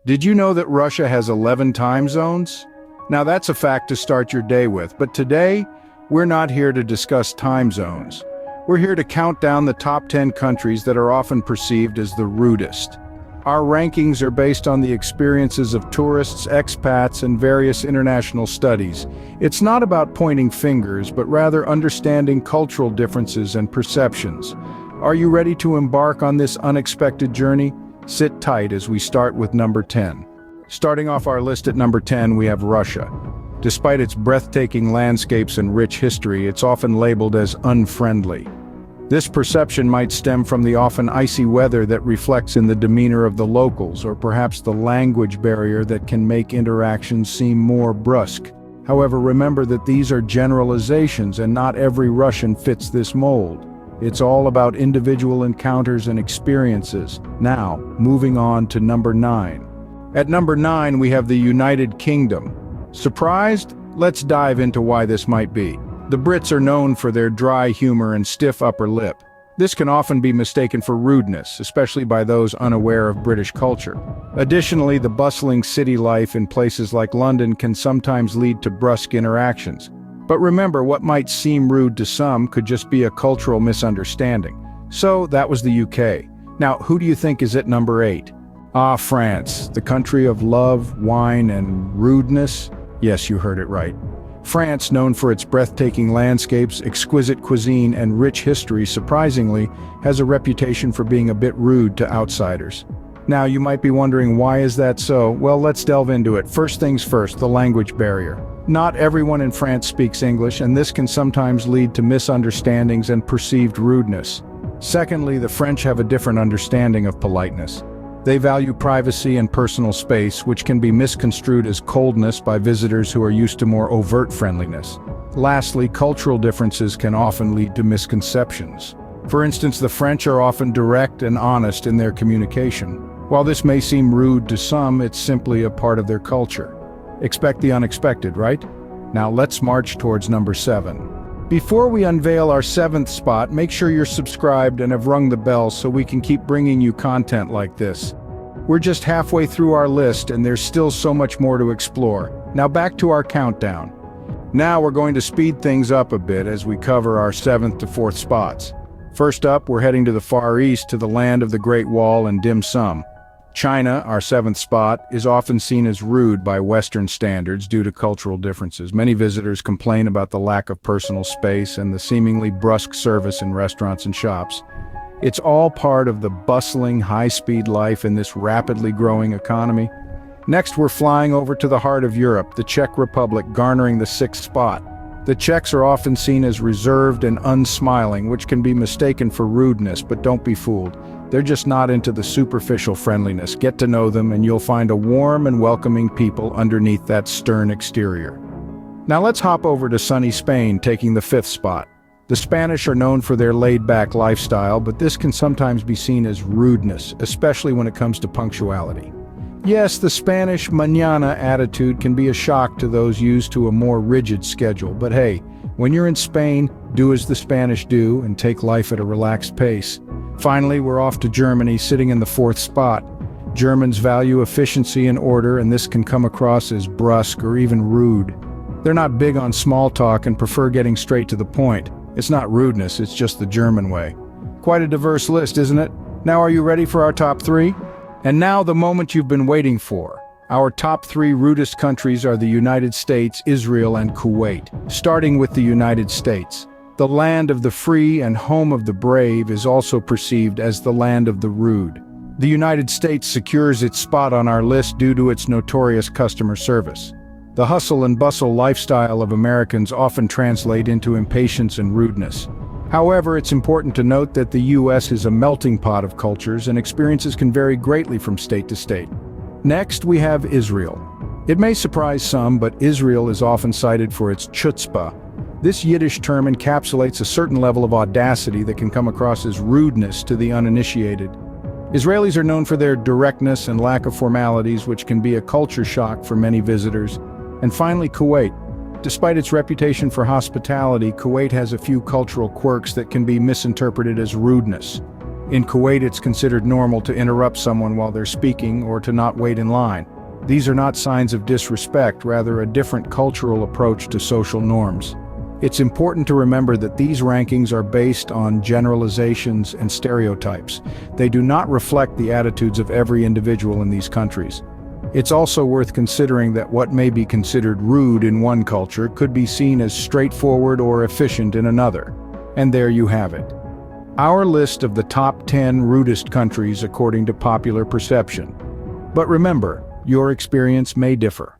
Did you know that Russia has 11 time zones? Now that's a fact to start your day with, but today, we're not here to discuss time zones. We're here to count down the top 10 countries that are often perceived as the rudest. Our rankings are based on the experiences of tourists, expats, and various international studies. It's not about pointing fingers, but rather understanding cultural differences and perceptions. Are you ready to embark on this unexpected journey? Sit tight as we start with number 10. Starting off our list at number 10, we have Russia. Despite its breathtaking landscapes and rich history, it's often labeled as unfriendly. This perception might stem from the often icy weather that reflects in the demeanor of the locals, or perhaps the language barrier that can make interactions seem more brusque. However, remember that these are generalizations and not every Russian fits this mold. It's all about individual encounters and experiences. Now, moving on to number 9. At number 9, we have the United Kingdom. Surprised? Let's dive into why this might be. The Brits are known for their dry humor and stiff upper lip. This can often be mistaken for rudeness, especially by those unaware of British culture. Additionally, the bustling city life in places like London can sometimes lead to brusque interactions. But remember, what might seem rude to some could just be a cultural misunderstanding. So, that was the UK. Now, who do you think is at number 8? Ah, France, the country of love, wine, and rudeness? Yes, you heard it right. France, known for its breathtaking landscapes, exquisite cuisine, and rich history, surprisingly, has a reputation for being a bit rude to outsiders. Now, you might be wondering, why is that so? Well, let's delve into it. First things first, the language barrier. Not everyone in France speaks English, and this can sometimes lead to misunderstandings and perceived rudeness. Secondly, the French have a different understanding of politeness. They value privacy and personal space, which can be misconstrued as coldness by visitors who are used to more overt friendliness. Lastly, cultural differences can often lead to misconceptions. For instance, the French are often direct and honest in their communication. While this may seem rude to some, it's simply a part of their culture. Expect the unexpected, right? Now let's march towards number 7. Before we unveil our 7th spot, make sure you're subscribed and have rung the bell so we can keep bringing you content like this. We're just halfway through our list and there's still so much more to explore. Now back to our countdown. Now we're going to speed things up a bit as we cover our 7th to 4th spots. First up, we're heading to the Far East, to the land of the Great Wall and dim sum. China, our 7th spot, is often seen as rude by Western standards due to cultural differences. Many visitors complain about the lack of personal space and the seemingly brusque service in restaurants and shops. It's all part of the bustling, high-speed life in this rapidly growing economy. Next, we're flying over to the heart of Europe, the Czech Republic, garnering the 6th spot. The Czechs are often seen as reserved and unsmiling, which can be mistaken for rudeness, but don't be fooled. They're just not into the superficial friendliness. Get to know them and you'll find a warm and welcoming people underneath that stern exterior. Now let's hop over to sunny Spain, taking the 5th spot. The Spanish are known for their laid-back lifestyle, but this can sometimes be seen as rudeness, especially when it comes to punctuality. Yes, the Spanish mañana attitude can be a shock to those used to a more rigid schedule, but hey, when you're in Spain, do as the Spanish do and take life at a relaxed pace. Finally, we're off to Germany, sitting in the 4th spot. Germans value efficiency and order, and this can come across as brusque or even rude. They're not big on small talk and prefer getting straight to the point. It's not rudeness, it's just the German way. Quite a diverse list, isn't it? Now are you ready for our top 3? And now the moment you've been waiting for. Our top 3 rudest countries are the United States, Israel, and Kuwait. Starting with the United States. The land of the free and home of the brave is also perceived as the land of the rude. The United States secures its spot on our list due to its notorious customer service. The hustle and bustle lifestyle of Americans often translate into impatience and rudeness. However, it's important to note that the U.S. is a melting pot of cultures and experiences can vary greatly from state to state. Next, we have Israel. It may surprise some, but Israel is often cited for its chutzpah. This Yiddish term encapsulates a certain level of audacity that can come across as rudeness to the uninitiated. Israelis are known for their directness and lack of formalities, which can be a culture shock for many visitors. And finally, Kuwait. Despite its reputation for hospitality, Kuwait has a few cultural quirks that can be misinterpreted as rudeness. In Kuwait, it's considered normal to interrupt someone while they're speaking or to not wait in line. These are not signs of disrespect, rather a different cultural approach to social norms. It's important to remember that these rankings are based on generalizations and stereotypes. They do not reflect the attitudes of every individual in these countries. It's also worth considering that what may be considered rude in one culture could be seen as straightforward or efficient in another. And there you have it. Our list of the top 10 rudest countries according to popular perception. But remember, your experience may differ.